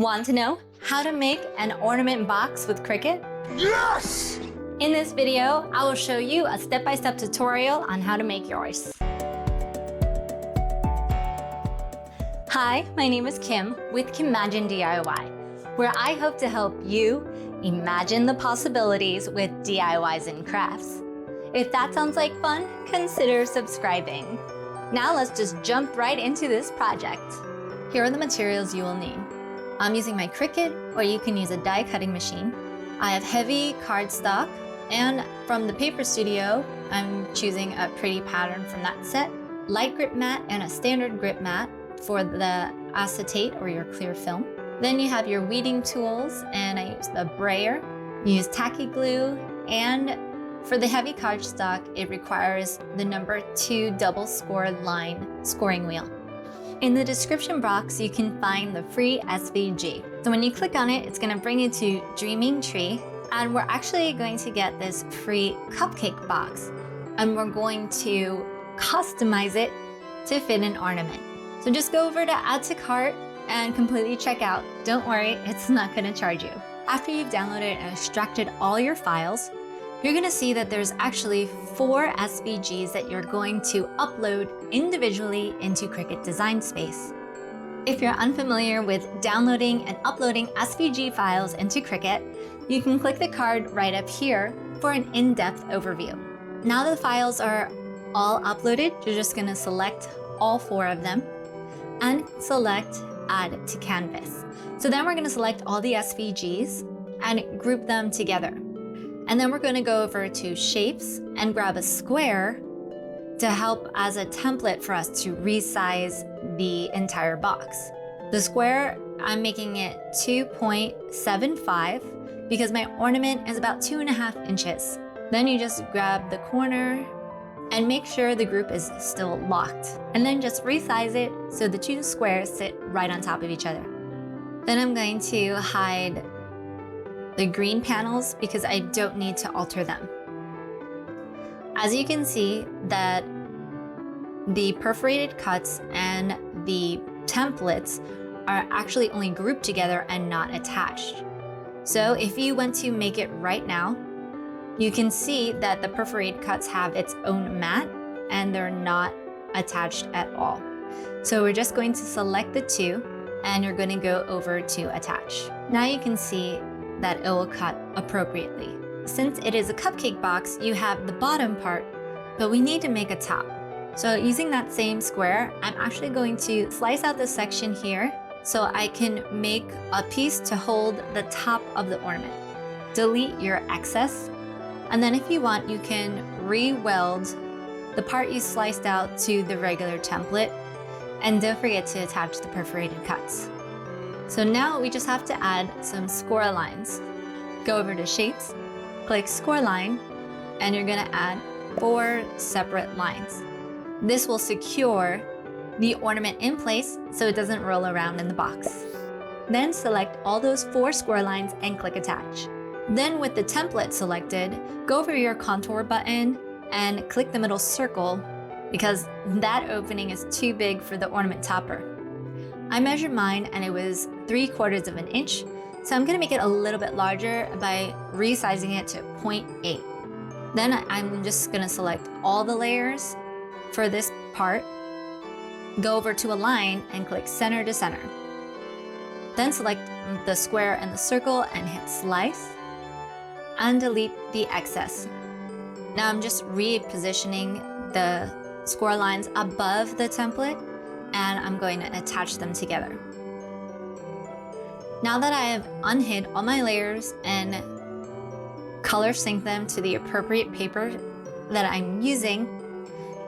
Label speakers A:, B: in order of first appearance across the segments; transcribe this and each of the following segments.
A: Want to know how to make an ornament box with Cricut?
B: Yes!
A: In this video, I will show you a step-by-step tutorial on how to make yours. Hi, my name is Kim with Kimagine DIY, where I hope to help you imagine the possibilities with DIYs and crafts. If that sounds like fun, consider subscribing. Now let's just jump right into this project. Here are the materials you will need. I'm using my Cricut, or you can use a die cutting machine. I have heavy cardstock, and from the Paper Studio, I'm choosing a pretty pattern from that set. Light grip mat and a standard grip mat for the acetate or your clear film. Then you have your weeding tools, and I use the brayer. You use tacky glue, and for the heavy cardstock, it requires the number 2 double score line scoring wheel. In the description box, you can find the free SVG. So when you click on it, it's gonna bring you to Dreaming Tree, and we're actually going to get this free cupcake box, and we're going to customize it to fit an ornament. So just go over to Add to Cart and completely check out. Don't worry, it's not gonna charge you. After you've downloaded and extracted all your files, you're gonna see that there's actually 4 SVGs that you're going to upload individually into Cricut Design Space. If you're unfamiliar with downloading and uploading SVG files into Cricut, you can click the card right up here for an in-depth overview. Now the files are all uploaded, you're just gonna select all 4 of them and select Add to Canvas. So then we're gonna select all the SVGs and group them together. And then we're going to go over to Shapes and grab a square to help as a template for us to resize the entire box. The square, I'm making it 2.75 because my ornament is about 2.5 inches. Then you just grab the corner and make sure the group is still locked. And then just resize it so the 2 squares sit right on top of each other. Then I'm going to hide the green panels because I don't need to alter them. As you can see that the perforated cuts and the templates are actually only grouped together and not attached. So if you want to make it right now, you can see that the perforated cuts have its own mat and they're not attached at all. So we're just going to select the 2 and you're going to go over to attach. Now you can see that it will cut appropriately. Since it is a cupcake box, you have the bottom part, but we need to make a top. So using that same square, I'm actually going to slice out this section here so I can make a piece to hold the top of the ornament. Delete your excess, and then if you want, you can re-weld the part you sliced out to the regular template, and don't forget to attach the perforated cuts. So now we just have to add some score lines. Go over to Shapes, click Score Line, and you're gonna add 4 separate lines. This will secure the ornament in place so it doesn't roll around in the box. Then select all those 4 score lines and click Attach. Then with the template selected, go over your contour button and click the middle circle because that opening is too big for the ornament topper. I measured mine and it was 3/4 of an inch, so I'm gonna make it a little bit larger by resizing it to 0.8. Then I'm just gonna select all the layers for this part, go over to Align and click Center to Center. Then select the square and the circle and hit Slice and delete the excess. Now I'm just repositioning the score lines above the template and I'm going to attach them together. Now that I have unhid all my layers and color sync them to the appropriate paper that I'm using,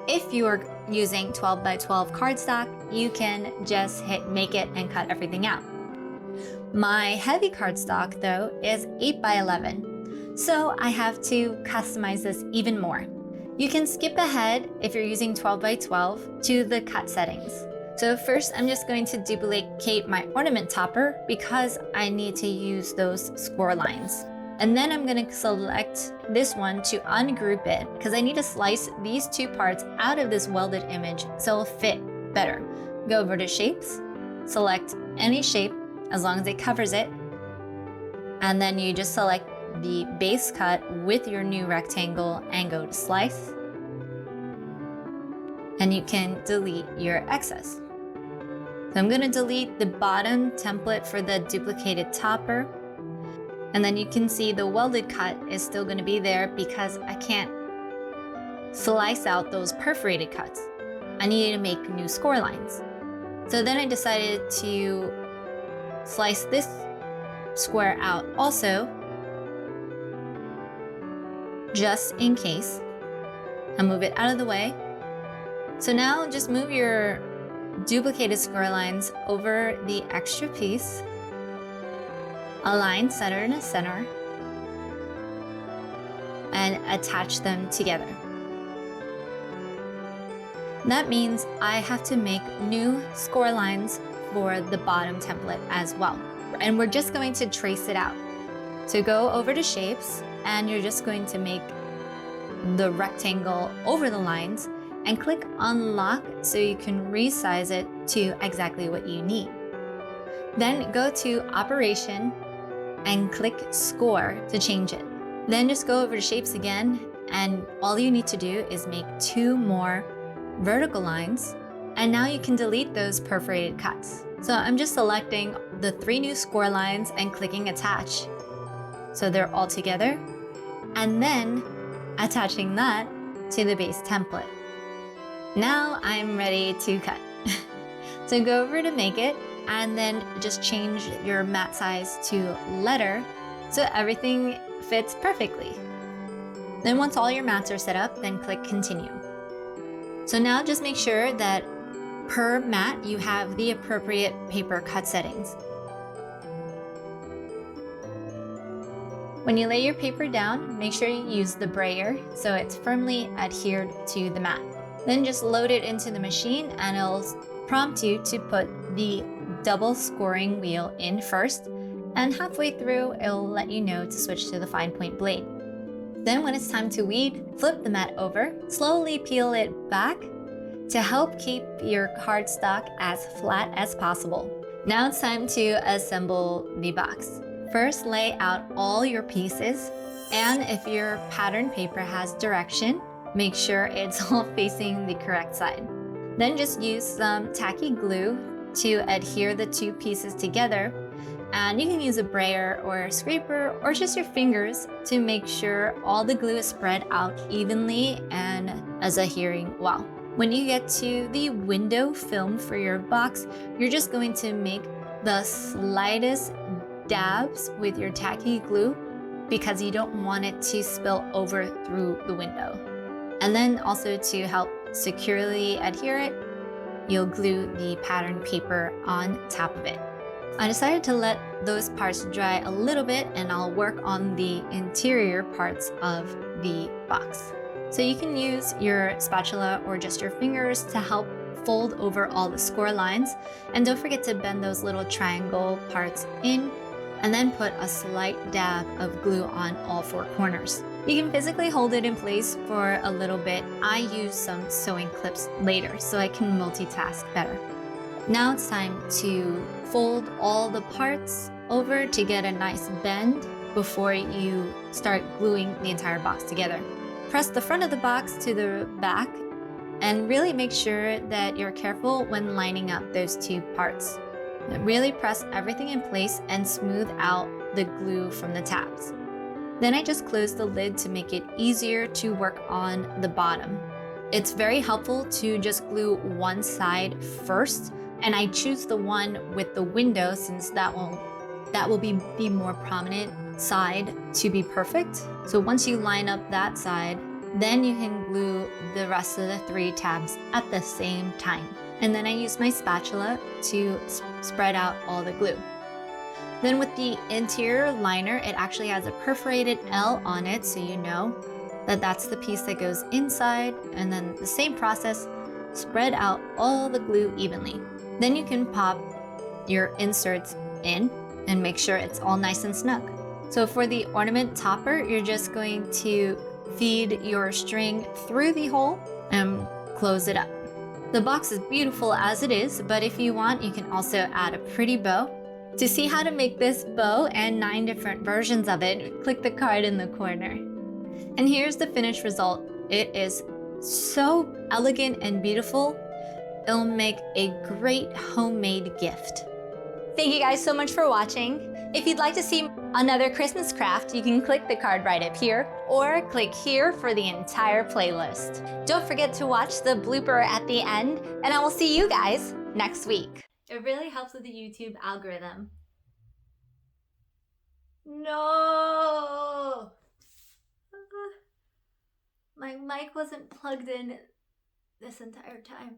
A: if you are using 12 by 12 cardstock, you can just hit Make It and cut everything out. My heavy cardstock though is 8 by 11, so I have to customize this even more. You can skip ahead if you're using 12 by 12 to the cut settings. So first, I'm just going to duplicate my ornament topper because I need to use those score lines. And then I'm going to select this one to ungroup it because I need to slice these 2 parts out of this welded image so it'll fit better. Go over to Shapes, select any shape, as long as it covers it. And then you just select the base cut with your new rectangle and go to slice. And you can delete your excess. So I'm gonna delete the bottom template for the duplicated topper. And then you can see the welded cut is still gonna be there because I can't slice out those perforated cuts. I needed to make new score lines. So then I decided to slice this square out also, just in case. I'll move it out of the way. So now just move your duplicated square lines over the extra piece, align center to center, and attach them together. That means I have to make new score lines for the bottom template as well. And we're just going to trace it out. So go over to shapes and you're just going to make the rectangle over the lines and click unlock so you can resize it to exactly what you need. Then go to operation and click score to change it. Then just go over to shapes again and all you need to do is make 2 more vertical lines, and now you can delete those perforated cuts. So I'm just selecting the 3 new score lines and clicking attach. So they're all together, and then attaching that to the base template. Now I'm ready to cut. So go over to make it, and then just change your mat size to letter so everything fits perfectly. Then once all your mats are set up, then click continue. So now just make sure that per mat you have the appropriate paper cut settings. When you lay your paper down, make sure you use the brayer so it's firmly adhered to the mat. Then just load it into the machine and it'll prompt you to put the double scoring wheel in first, and halfway through it'll let you know to switch to the fine point blade. Then when it's time to weed, flip the mat over, slowly peel it back to help keep your cardstock as flat as possible. Now it's time to assemble the box. First, lay out all your pieces, and if your pattern paper has direction, make sure it's all facing the correct side. Then just use some tacky glue to adhere the 2 pieces together. And you can use a brayer or a scraper or just your fingers to make sure all the glue is spread out evenly and as adhering well. When you get to the window film for your box, you're just going to make the slightest dabs with your tacky glue because you don't want it to spill over through the window. And then also to help securely adhere it, you'll glue the pattern paper on top of it. I decided to let those parts dry a little bit and I'll work on the interior parts of the box. So you can use your spatula or just your fingers to help fold over all the score lines, and don't forget to bend those little triangle parts in and then put a slight dab of glue on all 4 corners. You can physically hold it in place for a little bit. I use some sewing clips later so I can multitask better. Now it's time to fold all the parts over to get a nice bend before you start gluing the entire box together. Press the front of the box to the back and really make sure that you're careful when lining up those 2 parts. Really press everything in place and smooth out the glue from the tabs. Then I just close the lid to make it easier to work on the bottom. It's very helpful to just glue one side first, and I choose the one with the window since that will be the more prominent side to be perfect. So once you line up that side, then you can glue the rest of the 3 tabs at the same time. And then I use my spatula to spread out all the glue. Then with the interior liner, it actually has a perforated L on it, so you know that that's the piece that goes inside, and then the same process, spread out all the glue evenly. Then you can pop your inserts in and make sure it's all nice and snug. So for the ornament topper, you're just going to feed your string through the hole and close it up. The box is beautiful as it is, but if you want, you can also add a pretty bow. To see how to make this bow and 9 different versions of it, click the card in the corner. And here's the finished result. It is so elegant and beautiful. It'll make a great homemade gift. Thank you guys so much for watching. If you'd like to see another Christmas craft, you can click the card right up here or click here for the entire playlist. Don't forget to watch the blooper at the end, and I will see you guys next week. It really helps with the YouTube algorithm. No! My mic wasn't plugged in this entire time.